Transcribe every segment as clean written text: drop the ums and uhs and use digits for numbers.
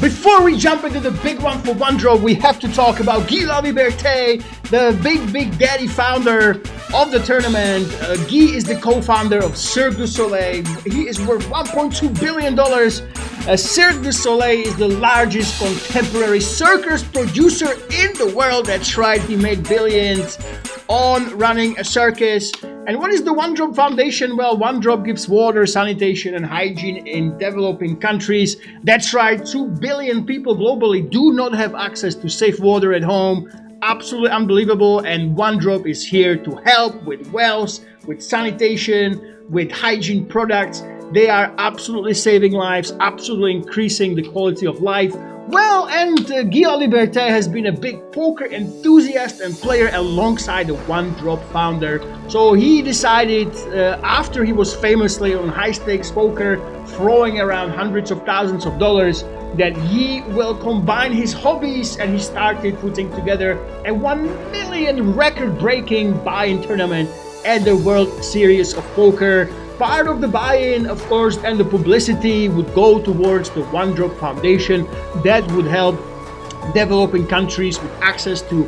Before we jump into the big one for Onedrop, we have to talk about Guy Liberté, the big daddy founder of the tournament. Guy is the co-founder of Cirque du Soleil. He is worth $1.2 billion. Cirque du Soleil is the largest contemporary circus producer in the world. That's right, he made billions on running a circus. And what is the Onedrop Foundation? Well, Onedrop gives water, sanitation, and hygiene in developing countries. That's right, 2 billion people globally do not have access to safe water at home. Absolutely unbelievable. And Onedrop is here to help with wells, with sanitation, with hygiene products. They are absolutely saving lives, absolutely increasing the quality of life. Well, and Guy Liberté has been a big poker enthusiast and player alongside the Onedrop founder. So he decided, after he was famously on high-stakes poker, throwing around hundreds of thousands of dollars, that he will combine his hobbies, and he started putting together a 1 million record-breaking buy-in tournament at the World Series of Poker. Part of the buy-in, of course, and the publicity would go towards the Onedrop Foundation that would help developing countries with access to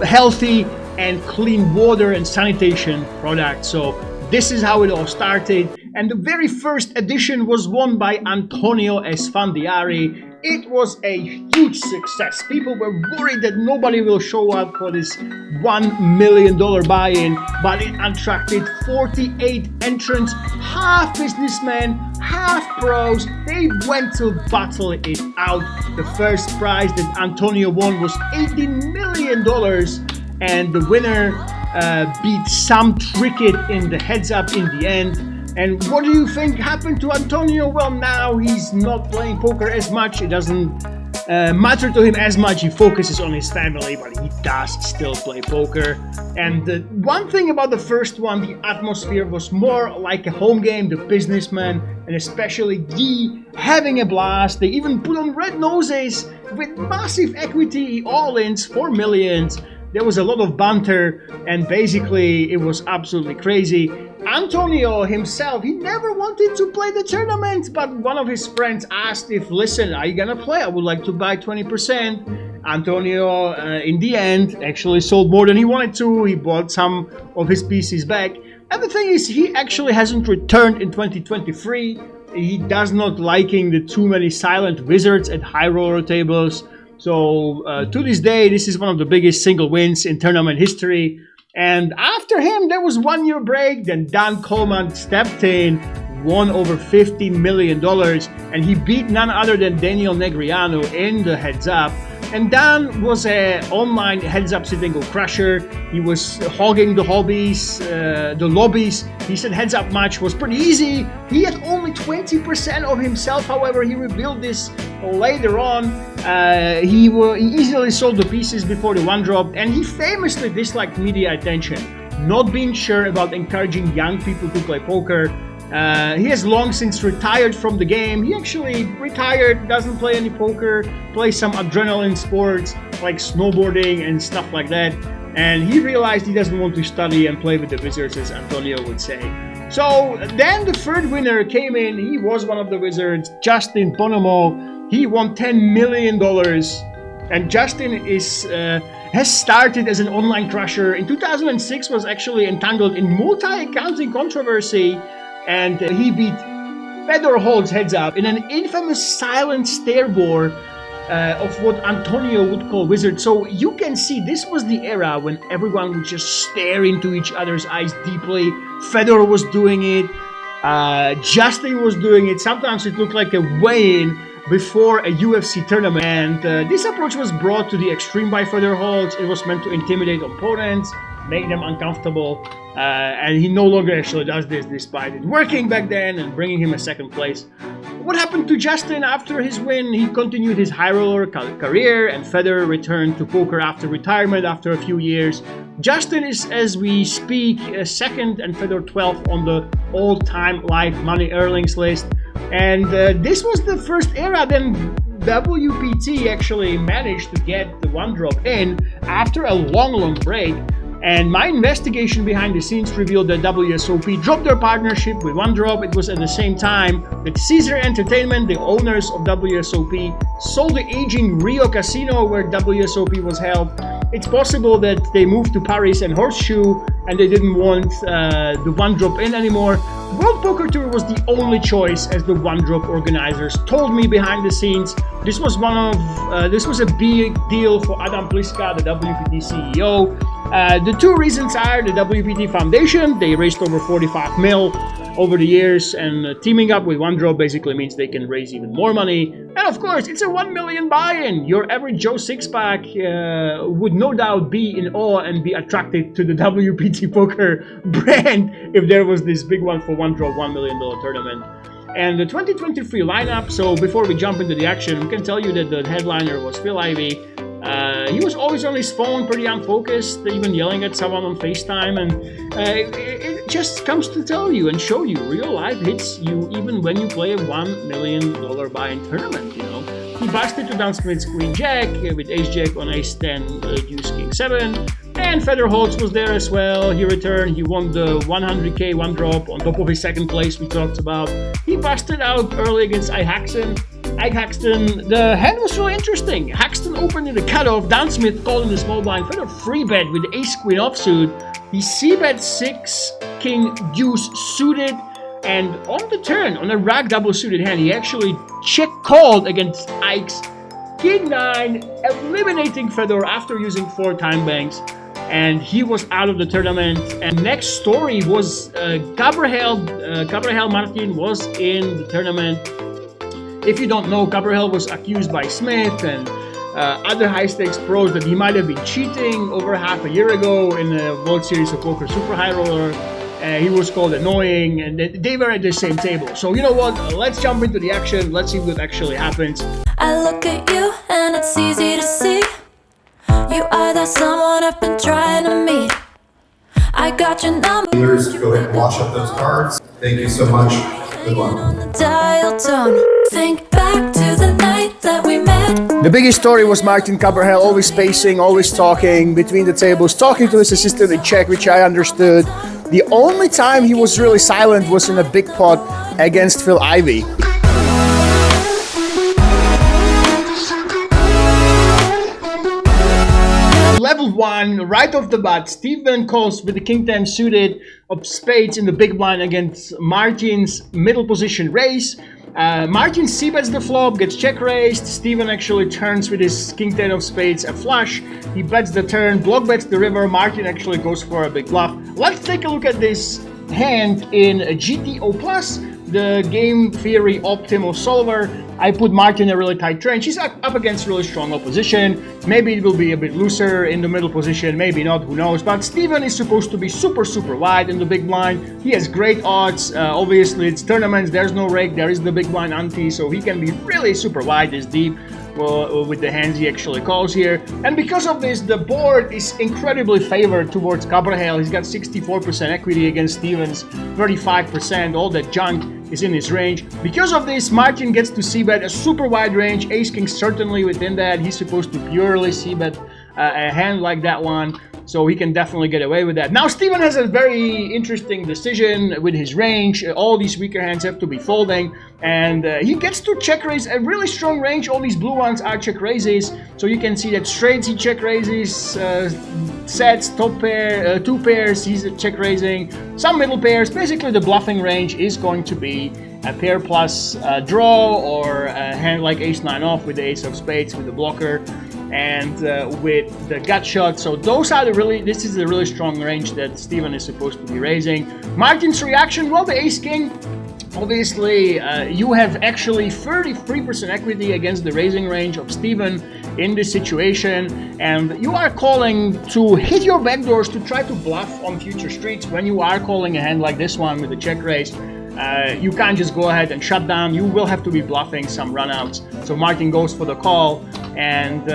healthy and clean water and sanitation products. So this is how it all started. And the very first edition was won by Antonio Esfandiari. It was a huge success. People were worried that nobody will show up for this $1 million buy-in, but it attracted 48 entrants, half businessmen, half pros. They went to battle it out. The first prize that Antonio won was $18 million, and the winner beat Sam Trickett in the heads-up in the end. And what do you think happened to Antonio? Well, now he's not playing poker as much. It doesn't matter to him as much. He focuses on his family, but he does still play poker. And the one thing about the first one, the atmosphere was more like a home game. The businessmen, and especially Guy, having a blast. They even put on red noses with massive equity all-ins for millions. There was a lot of banter, and basically it was absolutely crazy. Antonio himself, he never wanted to play the tournament, but one of his friends asked if, listen, are you gonna play? I would like to buy 20%. Antonio, in the end, actually sold more than he wanted to. He bought some of his pieces back. And the thing is, he actually hasn't returned in 2023. He does not liking the too many silent wizards at high roller tables. So to this day, this is one of the biggest single wins in tournament history. And after him, there was 1 year break. Then Dan Coleman stepped in, won over $50 million, and he beat none other than Daniel Negreanu in the heads up. And Dan was an online heads-up sit-and-go crusher. He was hogging the hobbies, the lobbies. He said heads-up match was pretty easy. He had only 20% of himself. However, he revealed this later on. He easily sold the pieces before the Onedrop, and he famously disliked media attention, not being sure about encouraging young people to play poker. He has long since retired from the game. He actually retired, doesn't play any poker, plays some adrenaline sports like snowboarding and stuff like that. And he realized he doesn't want to study and play with the wizards, as Antonio would say. So then the third winner came in. He was one of the wizards, Justin Bonomo. He won $10 million. And Justin has started as an online crusher. In 2006 was actually entangled in multi-accounting controversy. And he beat Fedor Holt's heads up in an infamous silent stare war of what Antonio would call wizard. So you can see this was the era when everyone would just stare into each other's eyes deeply. Fedor was doing it. Justin was doing it. Sometimes it looked like a weigh-in before a UFC tournament. And this approach was brought to the extreme by Fedor Holt. It was meant to intimidate opponents, make them uncomfortable, and he no longer actually does this, despite it working back then and bringing him a second place. What happened to Justin after his win? He continued his high roller career, and Federer returned to poker after retirement after a few years. Justin is, as we speak, second and Federer 12th on the all-time live money earnings list. And this was the first era then WPT actually managed to get the Onedrop in after a long break. And my investigation behind the scenes revealed that WSOP dropped their partnership with Onedrop. It was at the same time that Caesar Entertainment, the owners of WSOP, sold the aging Rio Casino where WSOP was held. It's possible that they moved to Paris and Horseshoe and they didn't want the Onedrop in anymore. World Poker Tour was the only choice, as the Onedrop organizers told me behind the scenes. This was a big deal for Adam Pliska, the WPT CEO. The two reasons are the WPT Foundation. They raised over 45 mil over the years, and teaming up with Onedrop basically means they can raise even more money. And of course, it's a 1 million buy-in. Your average Joe Sixpack would no doubt be in awe and be attracted to the WPT Poker brand if there was this big one for Onedrop $1 million tournament. And the 2023 lineup, so before we jump into the action, we can tell you that the headliner was Phil Ivey. He was always on his phone, pretty unfocused, even yelling at someone on FaceTime, and it just comes to tell you and show you real life hits you even when you play a $1 million buy-in tournament, you know. He busted to Don Smith's Queen Jack with Ace Jack on Ace 10, Deuce King 7, and Federholz was there as well. He returned, he won the 100k Onedrop on top of his second place we talked about. He busted out early against Ike Haxton. The hand was really interesting. Haxton opened in the cutoff. Dan Smith called in the small blind. Fed a free bet with the ace queen offsuit. He c-bet 6 king deuce suited. And on the turn, on a rag double suited hand, he actually check called against Ike's king 9, eliminating Fedor after using 4 time banks. And he was out of the tournament. And next story was Kabrhel Martin was in the tournament. If you don't know, Kabrhel was accused by Smith and other high-stakes pros that he might have been cheating over half a year ago in the World Series of Poker Super High Roller. He was called annoying, and they were at the same table. So you know what? Let's jump into the action. Let's see what actually happens. I look at you and it's easy to see. You are that someone I've been trying to meet. I got your number. Leaders, go ahead and wash up those cards. Thank you so much. Good luck. On the dial tone. Think back to the night that we met. The biggest story was Martin Kabrhel, always spacing, always talking between the tables, talking to his assistant in Czech, which I understood. The only time he was really silent was in a big pot against Phil Ivey. Level 1, right off the bat, Steven calls with the king 10 suited of spades in the big blind against Martin's middle position raise. Martin c-bets the flop, gets check raised. Steven actually turns with his king 10 of spades a flush. He bets the turn, block bets the river. Martin actually goes for a big bluff. Let's take a look at this hand in GTO Plus, the game theory optimal solver. I put Martin in a really tight range. He's up against really strong opposition. Maybe it will be a bit looser in the middle position, maybe not, who knows. But Steven is supposed to be super wide in the big blind. He has great odds. Obviously, it's tournaments, there's no rake, there is the big blind ante, so he can be really super wide this deep. Well, with the hands he actually calls here. And because of this, the board is incredibly favored towards Kabrhel. He's got 64% equity against Steven's 35%. All that junk is in his range. Because of this, Martin gets to c-bet a super wide range. Ace King certainly within that. He's supposed to purely c-bet a hand like that one. So he can definitely get away with that. Now Steven has a very interesting decision with his range. All these weaker hands have to be folding. And he gets to check raise a really strong range. All these blue ones are check raises. So you can see that straights he check raises, sets, top pair, 2 pairs he's check raising. Some middle pairs. Basically the bluffing range is going to be a pair plus draw, or a hand like ace 9 off with the ace of spades with the blocker. And with the gut shot. So those are this is a really strong range that Steven is supposed to be raising. Martin's reaction, well, the ace king, obviously you have actually 33% equity against the raising range of Steven in this situation, and you are calling to hit your backdoors to try to bluff on future streets. When you are calling a hand like this one with the check raise, you can't just go ahead and shut down. You will have to be bluffing some runouts. So Martin goes for the call. And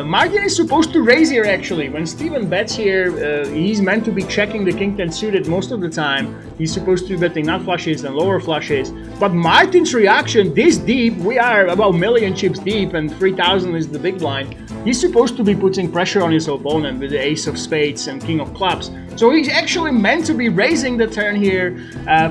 Martin is supposed to raise here actually. When Steven bets here, he's meant to be checking the king 10 suited most of the time. He's supposed to be betting nut flushes and lower flushes. But Martin's reaction this deep, we are about 1,000,000 chips deep and 3,000 is the big blind. He's supposed to be putting pressure on his opponent with the ace of spades and king of clubs. So he's actually meant to be raising the turn here,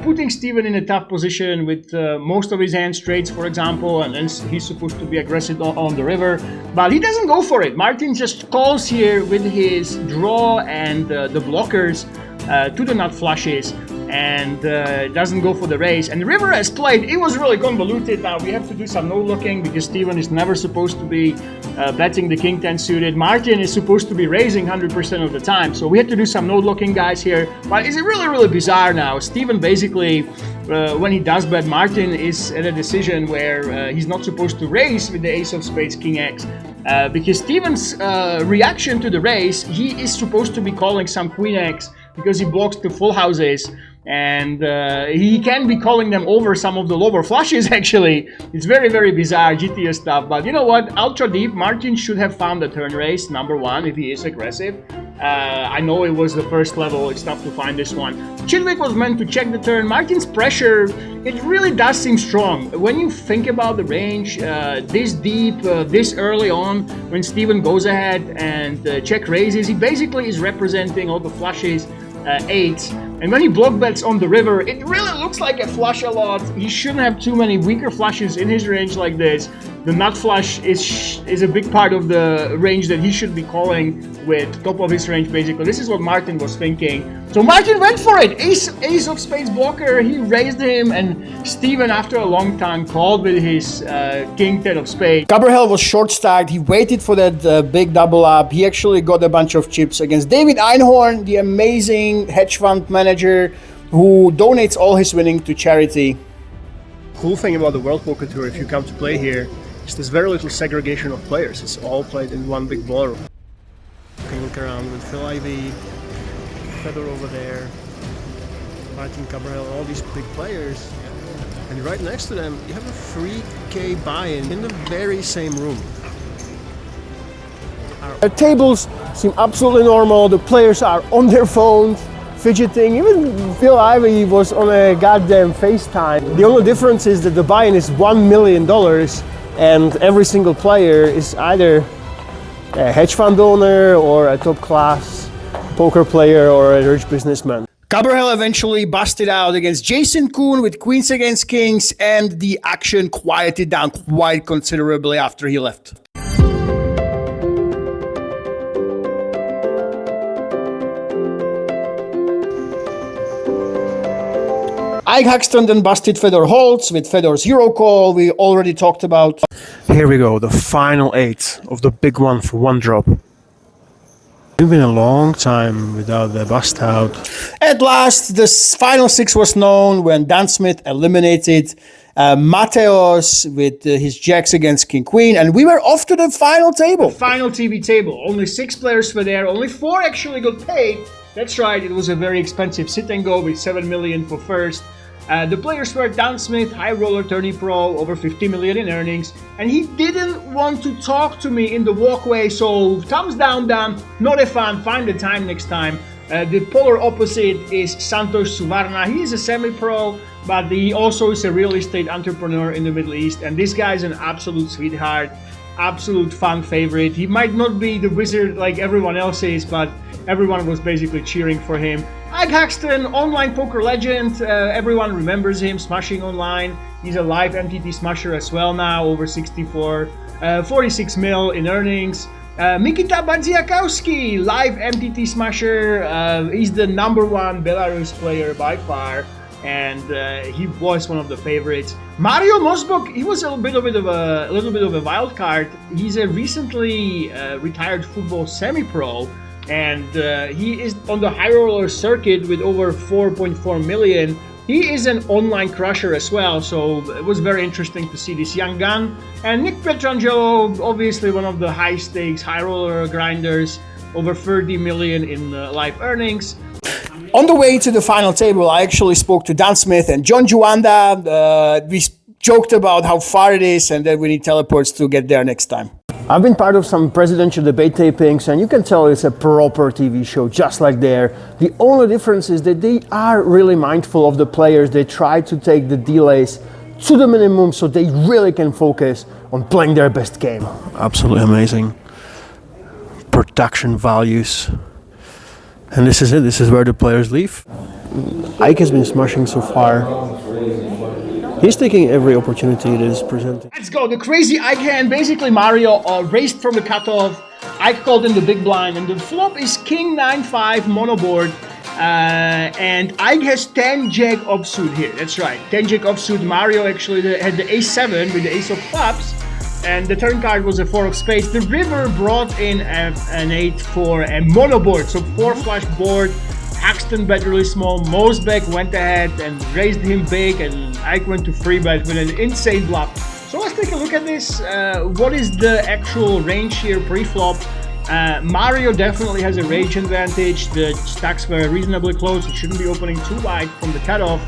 putting Steven in a tough position with most of his hands straights, for example, and then he's supposed to be aggressive on the river. But he doesn't go for it. Martin just calls here with his draw and the blockers to the nut flushes, and doesn't go for the raise. And the river has played, it was really convoluted. Now we have to do some no looking because Steven is never supposed to be betting the king 10 suited. Martin is supposed to be raising 100% of the time. So we have to do some no looking, guys, here. But it's really bizarre now. Steven basically, when he does bet, Martin is at a decision where he's not supposed to raise with the ace of spades, king X. Because Steven's reaction to the raise, he is supposed to be calling some queen X because he blocks the full houses, and he can be calling them over some of the lower flushes actually. It's very bizarre GTO stuff, but you know what, ultra deep, Martin should have found the turn raise, number one, if he is aggressive. I know it was the first level, it's tough to find this one. Chidwick was meant to check the turn. Martin's pressure, it really does seem strong. When you think about the range, this deep, this early on, when Steven goes ahead and check raises, he basically is representing all the flushes, 8. And when he block bets on the river, it really looks like a flush a lot. He shouldn't have too many weaker flushes in his range like this. The nut flush is a big part of the range that he should be calling with top of his range, basically. This is what Martin was thinking. So Martin went for it. Ace of spades blocker, he raised him, and Steven, after a long time, called with his king 10 of spades. Kabrhel was short stacked. He waited for that big double up. He actually got a bunch of chips against David Einhorn, the amazing hedge fund manager who donates all his winning to charity. Cool thing about the World Poker Tour, if you come to play here, is there's very little segregation of players. It's all played in one big ballroom. You can look around with Phil Ivey, Fedor over there, Martin Kabrhel, all these big players. And right next to them, you have a 3K buy-in in the very same room. The tables seem absolutely normal. The players are on their phones, fidgeting. Even Phil Ivey was on a goddamn FaceTime. The only difference is that the buy-in is $1 million, and every single player is either a hedge fund owner or a top-class poker player or a rich businessman. Kabrhel eventually busted out against Jason Kuhn with queens against kings, and the action quieted down quite considerably after he left. Ike Haxton then busted Fedor Holtz with Fedor's Euro call we already talked about. Here we go, the final 8 of the big one for Onedrop. It's been a long time without the bust out. At last, the final 6 was known when Dan Smith eliminated Mateos with his jacks against King Queen, and we were off to the final table. Final TV table. Only 6 players were there. Only 4 actually got paid. That's right, it was a very expensive sit and go with $7 million for first. The players were Dan Smith, high roller, tourney pro, over $50 million in earnings, and he didn't want to talk to me in the walkway, so thumbs down, Dan, not a fan, find the time next time. The polar opposite is Santosh Suvarna. He is a semi-pro, but he also is a real estate entrepreneur in the Middle East, and this guy is an absolute sweetheart, absolute fan favorite. He might not be the wizard like everyone else is, but everyone was basically cheering for him. Ike Haxton, online poker legend, everyone remembers him, smashing online. He's a live MTT smasher as well now, over 46 mil in earnings. Mikita Badziakowski, live MTT smasher. He's the #1 Belarus player by far, and he was one of the favorites. Mario Mosbok, he was a little bit of a wild card. He's a recently retired football semi-pro, and he is on the high roller circuit with over 4.4 million. He is an online crusher as well, so it was very interesting to see this young gun. And Nick Petrangelo, obviously one of the high stakes, high roller grinders, over 30 million in live earnings. On the way to the final table, I actually spoke to Dan Smith and John Juanda. We joked about how far it is and that we need teleports to get there next time. I've been part of some presidential debate tapings, and you can tell it's a proper TV show, just like there. The only difference is that they are really mindful of the players. They try to take the delays to the minimum so they really can focus on playing their best game. Absolutely amazing. Production values. And this is it. This is where the players leave. Ike has been smashing so far. He's taking every opportunity that is presented. Let's go. The crazy Ike hand. Basically, Mario raced from the cutoff. Ike called in the big blind, and the flop is King 9-5 monoboard. And Ike has 10 jack offsuit here. That's right, 10 jack offsuit. Mario actually had the ace-7 with the ace of clubs, and the turn card was a 4 of spades. The river brought in an 8 for a monoboard, so 4 flush board. Axton bet really small. Mosbeck went ahead and raised him big, and Ike went to free bet with an insane bluff. So let's take a look at this. What is the actual range here pre-flop? Mario definitely has a range advantage. The stacks were reasonably close. He shouldn't be opening too wide from the cutoff.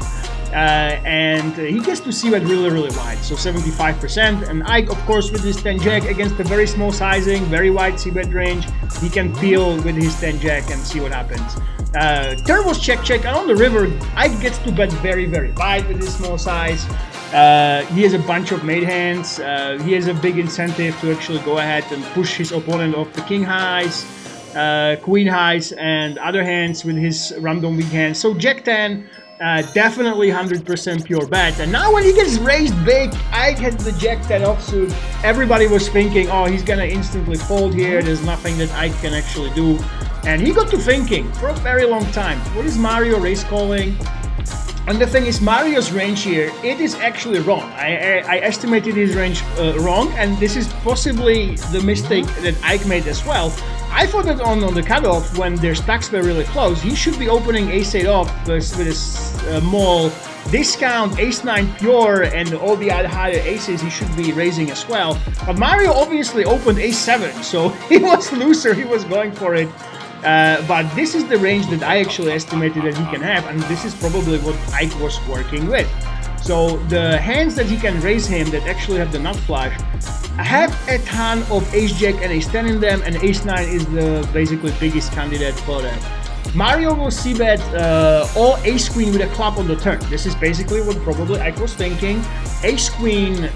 And he gets to see bet really wide, so 75%. And Ike, of course, with his 10 jack against a very small sizing, very wide c-bet range, he can peel with his 10 jack and see what happens. Turn was check, and on the river, Ike gets to bet very wide with his small size. He has a bunch of made hands. He has a big incentive to actually go ahead and push his opponent off the king highs, queen highs, and other hands with his random weak hands. So Jack 10, definitely 100% pure bet. And now when he gets raised big, Ike had the Jack 10 offsuit. Everybody was thinking, oh, he's gonna instantly fold here. There's nothing that Ike can actually do. And he got to thinking for a very long time. What is Mario raise calling? And the thing is, Mario's range here, it is actually wrong. I estimated his range wrong, and this is possibly the mistake that Ike made as well. I thought that on the cutoff, when their stacks were really close, he should be opening ace-8 off with a small discount, ace-9 pure, and all the other higher aces he should be raising as well. But Mario obviously opened ace-7, so he was looser, he was going for it. But this is the range that I actually estimated that he can have, and this is probably what Ike was working with. So the hands that he can raise him that actually have the nut flush have a ton of ace-jack and ace-10 in them, and ace-9 is the basically biggest candidate for that. Mario will c-bet all ace-queen with a club on the turn. This is basically what probably Ike was thinking. Ace-queen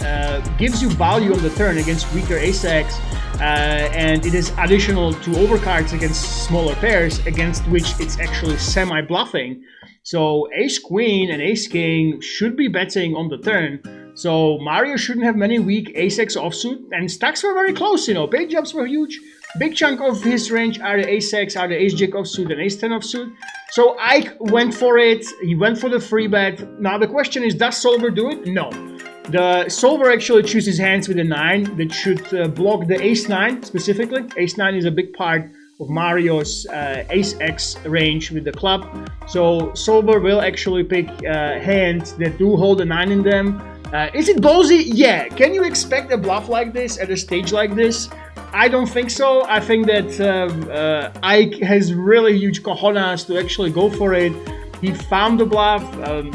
gives you value on the turn against weaker ace-x, and it is additional to overcards against smaller pairs, against which it's actually semi-bluffing. So ace-queen and ace-king should be betting on the turn. So Mario shouldn't have many weak ace-x offsuit, and stacks were very close, you know, page jumps were huge. Big chunk of his range are the ace-x, are the ace-jack offsuit and ace-10 offsuit. So Ike went for it, he went for the free bet. Now the question is, does solver do it? No. The solver actually chooses hands with a 9 that should block the ace-9 specifically. Ace-9 is a big part of Mario's ace-x range with the club. So solver will actually pick hands that do hold a 9 in them. Is it ballsy? Yeah. Can you expect a bluff like this at a stage like this? I don't think so. I think that Ike has really huge cojones to actually go for it. He found the bluff.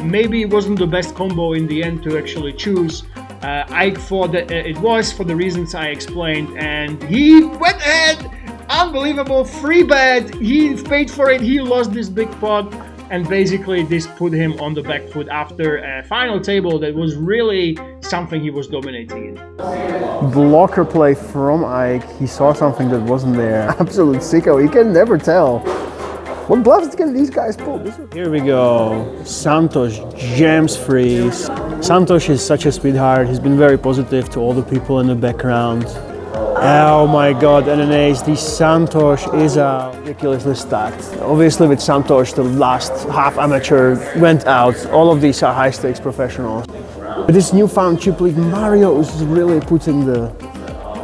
Maybe it wasn't the best combo in the end to actually choose. Ike thought that it was for the reasons I explained, and he went ahead. Unbelievable free bet. He paid for it. He lost this big pot. And basically this put him on the back foot after a final table that was really something he was dominating in. Blocker play from Ike. He saw something that wasn't there. Absolute sicko. He can never tell. What bluffs can these guys pull? Here we go. Santosh jams freeze. Santosh is such a sweetheart. He's been very positive to all the people in the background. Oh my god, and an ace. The Santosh is ridiculously stacked. Obviously with Santosh, the last half amateur went out. All of these are high stakes professionals. With this newfound chip lead, Mario is really putting the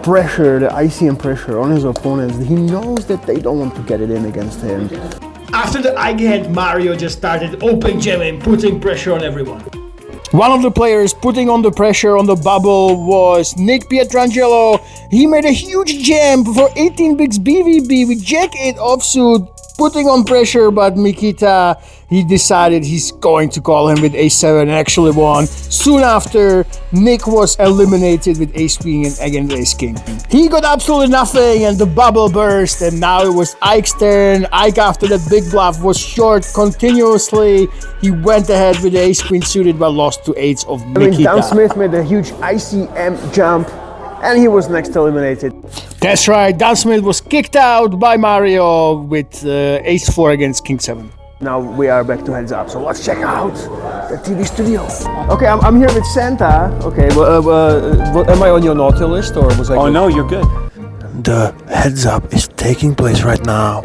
pressure, the ICM pressure on his opponents. He knows that they don't want to get it in against him. After the Ike hand, Mario just started open jamming, putting pressure on everyone. One of the players putting on the pressure on the bubble was Nick Pietrangelo. He made a huge jam for 18 bigs BVB with Jack 8 offsuit. putting on pressure, but Mikita, he decided he's going to call him with ace-7 and actually won. Soon after, Nick was eliminated with ace-queen and again ace-king. He got absolutely nothing and the bubble burst, and now it was Ike's turn. Ike, after that big bluff, was short continuously. He went ahead with the ace-queen suited but lost to eights of Mikita. Dan Smith made a huge ICM jump and he was next eliminated. That's right, Dan Smith was kicked out by Mario with ace-4 against king-7. Now we are back to heads up, so let's check out the TV studio. Okay, I'm here with Santa. Okay, am I on your naughty list or was I? Oh no, you're good. The heads up is taking place right now.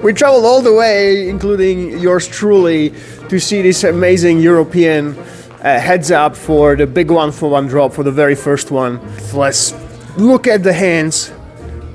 We traveled all the way, including yours truly, to see this amazing European heads up for the big one for one drop, for the very first one. Let's look at the hands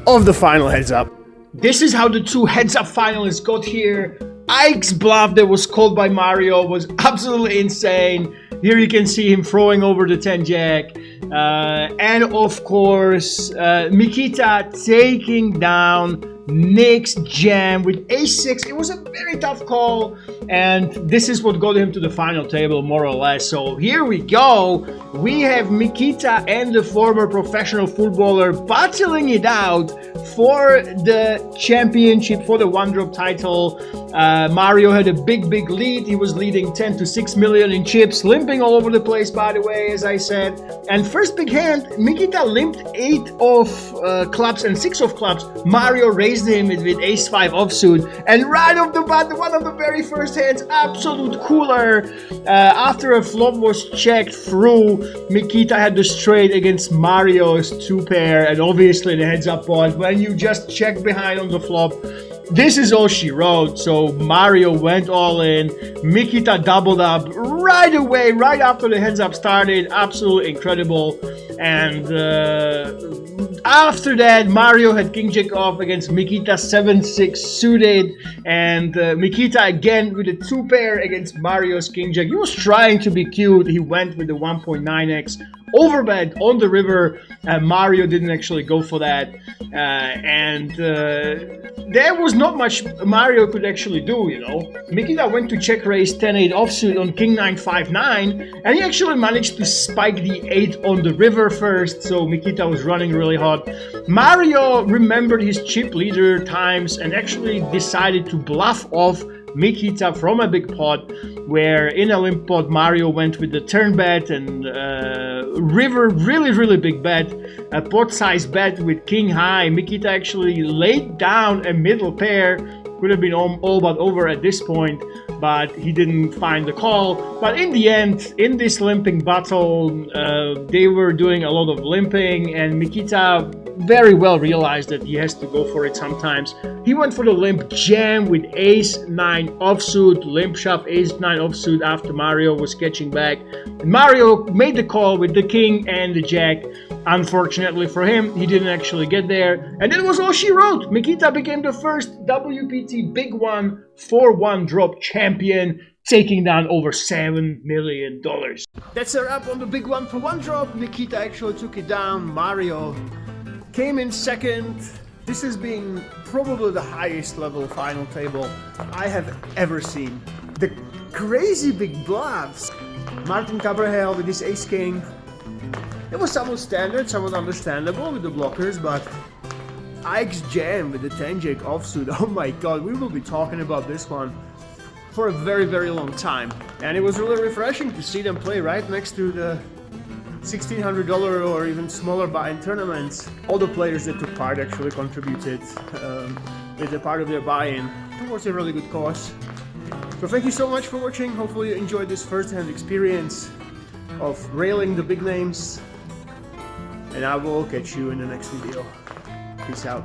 of the final heads up. This is how the two heads up finalists got here. Ike's bluff that was called by Mario was absolutely insane. Here you can see him throwing over the 10 jack. And of course, Mikita taking down Nick's jam with ace-6. It was a very tough call, and this is what got him to the final table, more or less. So here we go. We have Mikita and the former professional footballer battling it out for the championship, for the one drop title. Mario had a big lead. He was leading 10 to 6 million in chips, limping all over the place, by the way, as I said. And first big hand, Mikita limped 8 of clubs and 6 of clubs. Mario raised him with ace-5 offsuit, and right off the bat, one of the very first hands, absolute cooler. After a flop was checked through, Mikita had the straight against Mario's 2-pair, and obviously the heads-up pot, when you just check behind on the flop, this is all she wrote. So Mario went all in. Mikita doubled up right away, right after the heads up started. Absolutely incredible. And after that, Mario had king jack off against Mikita 7-6 suited, and Mikita again with a 2-pair against Mario's king jack. He was trying to be cute. He went with the 1.9x overbet on the river. Mario didn't actually go for that, and there was not much Mario could actually do, you know. Mikita went to check raise 10-8 offsuit on king 9 5-9, and he actually managed to spike the 8 on the river first, so Mikita was running really hot. Mario remembered his chip leader times and actually decided to bluff off Mikita from a big pot, where in a limp pot Mario went with the turn bet and river really big bet, a pot size bet with king high. Mikita actually laid down a middle pair, could have been all but over at this point, but he didn't find the call. But in the end, in this limping battle, they were doing a lot of limping, and Mikita very well realized that he has to go for it sometimes. He went for the limp jam with ace-9 offsuit, limp shove ace-9 offsuit after Mario was catching back. Mario made the call with the king and the jack. Unfortunately for him, he didn't actually get there, and that was all she wrote. Mikita became the first WPT Big One 4-1 drop champion, taking down over $7 million. That's a wrap on the big one for one drop. Mikita actually took it down. Mario came in second. This has been probably the highest level final table I have ever seen. The crazy big bluffs. Martin Kabrhel with his ace king. It was somewhat standard, somewhat understandable with the blockers, but Ike's jam with the 10 jack offsuit, oh my god, we will be talking about this one for a very long time. And it was really refreshing to see them play right next to the $1,600 or even smaller buy-in tournaments. All the players that took part actually contributed with a part of their buy-in towards a really good cause. So thank you so much for watching. Hopefully you enjoyed this first-hand experience of railing the big names. And I will catch you in the next video. Peace out.